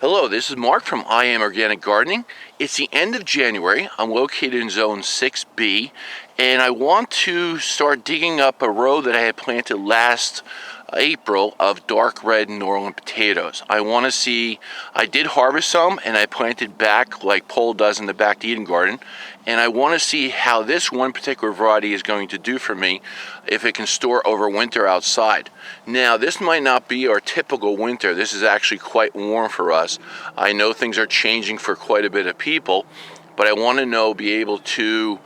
Hello, this is Mark from I Am Organic Gardening. It's the end of January. I'm located in zone 6B, and I want to start digging up a row that I had planted last April of dark red New Orleans potatoes. I want to see, I did harvest some and I planted back like Paul does in the back Eden garden, and I want to see how this one particular variety is going to do for me if it can store over winter outside. Now, this might not be our typical winter. This is actually quite warm for us. I know things are changing for quite a bit of people, but I want to be able to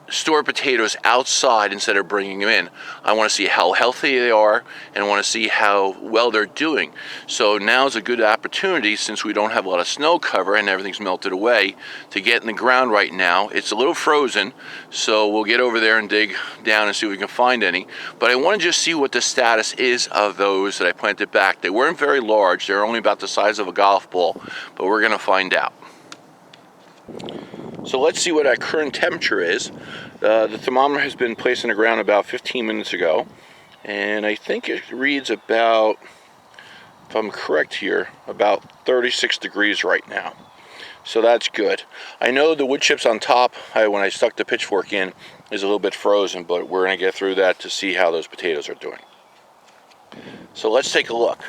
store potatoes outside instead of bringing them in. I want to see how healthy they are and I want to see how well they're doing. So now is a good opportunity, since we don't have a lot of snow cover and everything's melted away, to get in the ground right now. It's a little frozen, so we'll get over there and dig down and see if we can find any. But I want to just see what the status is of those that I planted back. They weren't very large. They're only about the size of a golf ball, but we're going to find out. So let's see what our current temperature is. The thermometer has been placed in the ground about 15 minutes ago, and I think it reads about, if I'm correct here, about 36 degrees right now. So that's good. I know the wood chips on top, when I stuck the pitchfork in, is a little bit frozen, but we're going to get through that to see how those potatoes are doing. So let's take a look.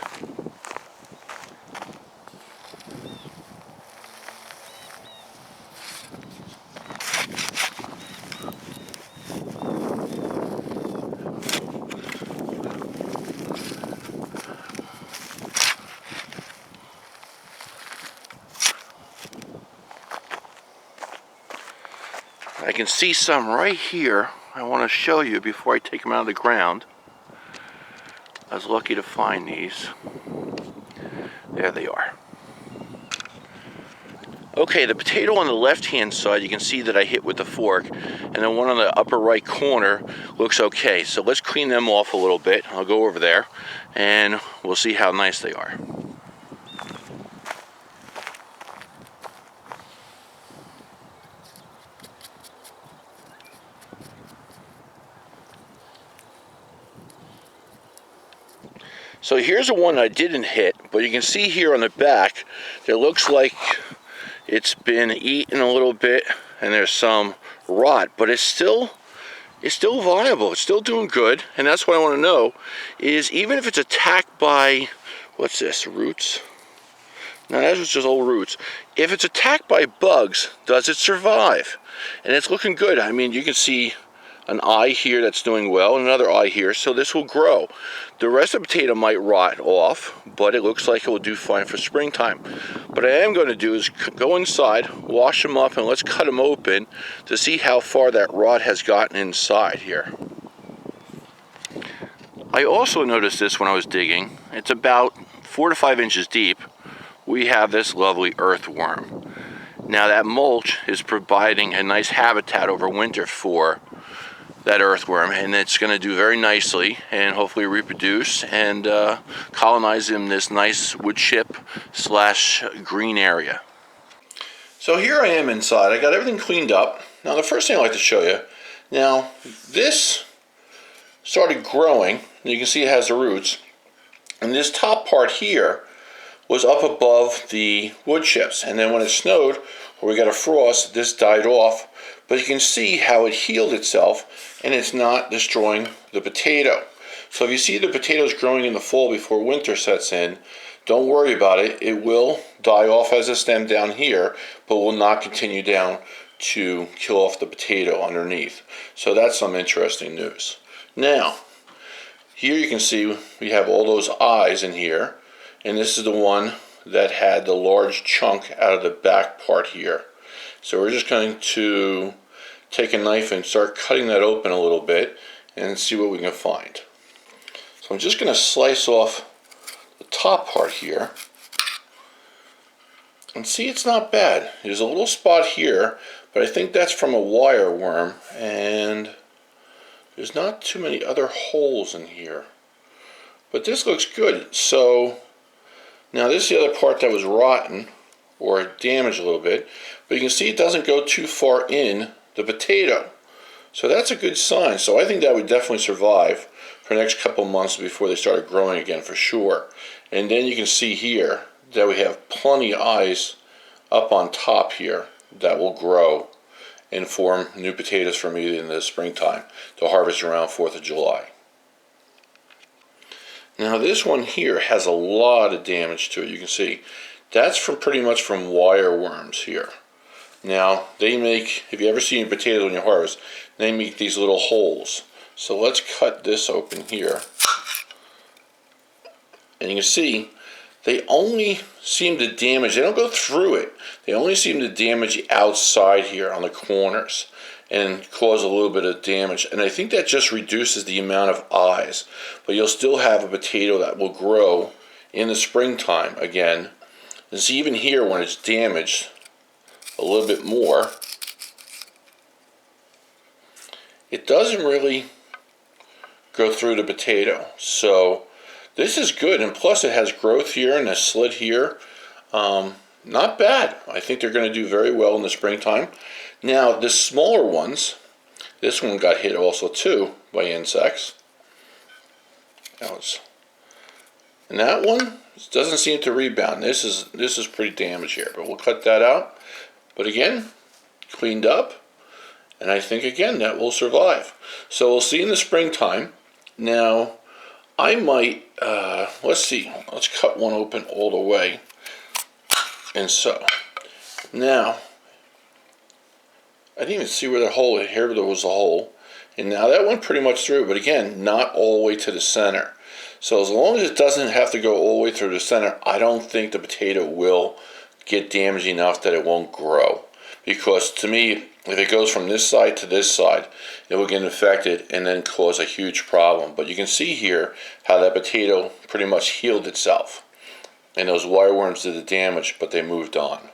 I can see some right here. I want to show you before I take them out of the ground. I was lucky to find these. There they are. Okay, the potato on the left-hand side, you can see that I hit with the fork, and the one on the upper right corner looks okay. So let's clean them off a little bit. I'll go over there, and we'll see how nice they are. So here's the one I didn't hit, but you can see here on the back, it looks like it's been eaten a little bit, and there's some rot, but it's still viable. It's still doing good, and that's what I want to know, is even if it's attacked by, what's this, roots? No, that's just old roots. If it's attacked by bugs, does it survive? And it's looking good. I mean, you can see an eye here that's doing well, and another eye here, so this will grow. The rest of the potato might rot off, but it looks like it will do fine for springtime. What I am going to do is go inside, wash them up, and let's cut them open to see how far that rot has gotten inside here. I also noticed this when I was digging. It's about 4 to 5 inches deep. We have this lovely earthworm. Now that mulch is providing a nice habitat over winter for that earthworm, and it's going to do very nicely and hopefully reproduce and colonize in this nice wood chip / green area. So here I am inside. I got everything cleaned up. Now the first thing I'd like to show you, now this started growing, and you can see it has the roots, and this top part here was up above the wood chips, and then when it snowed or we got a frost, this died off. But you can see how it healed itself, and it's not destroying the potato. So if you see the potatoes growing in the fall before winter sets in, don't worry about it. It will die off as a stem down here, but will not continue down to kill off the potato underneath. So that's some interesting news. Now, here you can see we have all those eyes in here, and this is the one that had the large chunk out of the back part here. So we're just going to take a knife and start cutting that open a little bit and see what we can find. So I'm just going to slice off the top part here. And see, it's not bad. There's a little spot here, but I think that's from a wire worm, and there's not too many other holes in here. But this looks good. So now this is the other part that was rotten or damaged a little bit, but you can see it doesn't go too far in the potato. So that's a good sign. So I think that would definitely survive for the next couple months before they started growing again for sure. And then you can see here that we have plenty of eyes up on top here that will grow and form new potatoes for me in the springtime to harvest around 4th of July. Now this one here has a lot of damage to it. You can see that's from pretty much from wire worms here. Now they make, if you ever seen potatoes when you harvest, they make these little holes. So let's cut this open here. And you can see they only seem to damage, they don't go through it, they only seem to damage the outside here on the corners and cause a little bit of damage. And I think that just reduces the amount of eyes. But you'll still have a potato that will grow in the springtime again. And see, even here when it's damaged a little bit more, it doesn't really go through the potato. So this is good, and plus it has growth here and a slit here. Not bad. I think they're going to do very well in the springtime. Now the smaller ones, this one got hit also too by insects. And that one doesn't seem to rebound. This is pretty damaged here, but we'll cut that out. But again, cleaned up, and I think again that will survive. So we'll see in the springtime. Now I might, let's see, let's cut one open all the way. And so, now, I didn't even see where the hole, here there was a hole. And now that went pretty much through, but again, not all the way to the center. So as long as it doesn't have to go all the way through the center, I don't think the potato will get damaged enough that it won't grow. Because to me, if it goes from this side to this side, it will get infected and then cause a huge problem. But you can see here how that potato pretty much healed itself. And those wire worms did the damage, but they moved on.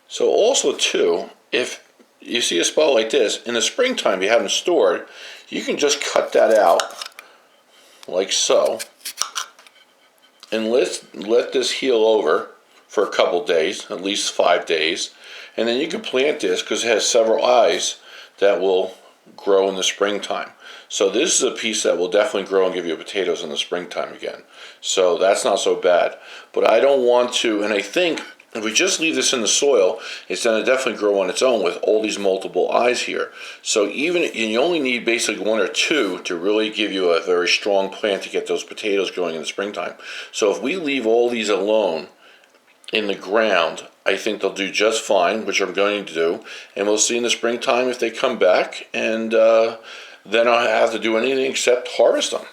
So also too, if you see a spot like this, in the springtime you have them stored, you can just cut that out like so. And let this heal over for a couple days, at least 5 days. And then you can plant this because it has several eyes that will grow in the springtime. So this is a piece that will definitely grow and give you potatoes in the springtime again. So that's not so bad. But I don't want to, and I think if we just leave this in the soil, it's going to definitely grow on its own with all these multiple eyes here. So even, and you only need basically 1 or 2 to really give you a very strong plant to get those potatoes growing in the springtime. So if we leave all these alone in the ground, I think they'll do just fine, which I'm going to do. And we'll see in the springtime if they come back, and then I don't have to do anything except harvest them.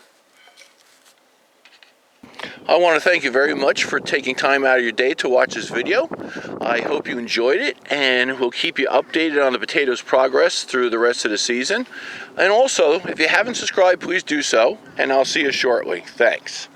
I want to thank you very much for taking time out of your day to watch this video. I hope you enjoyed it, and we'll keep you updated on the potatoes' progress through the rest of the season. And also, if you haven't subscribed, please do so, and I'll see you shortly. Thanks.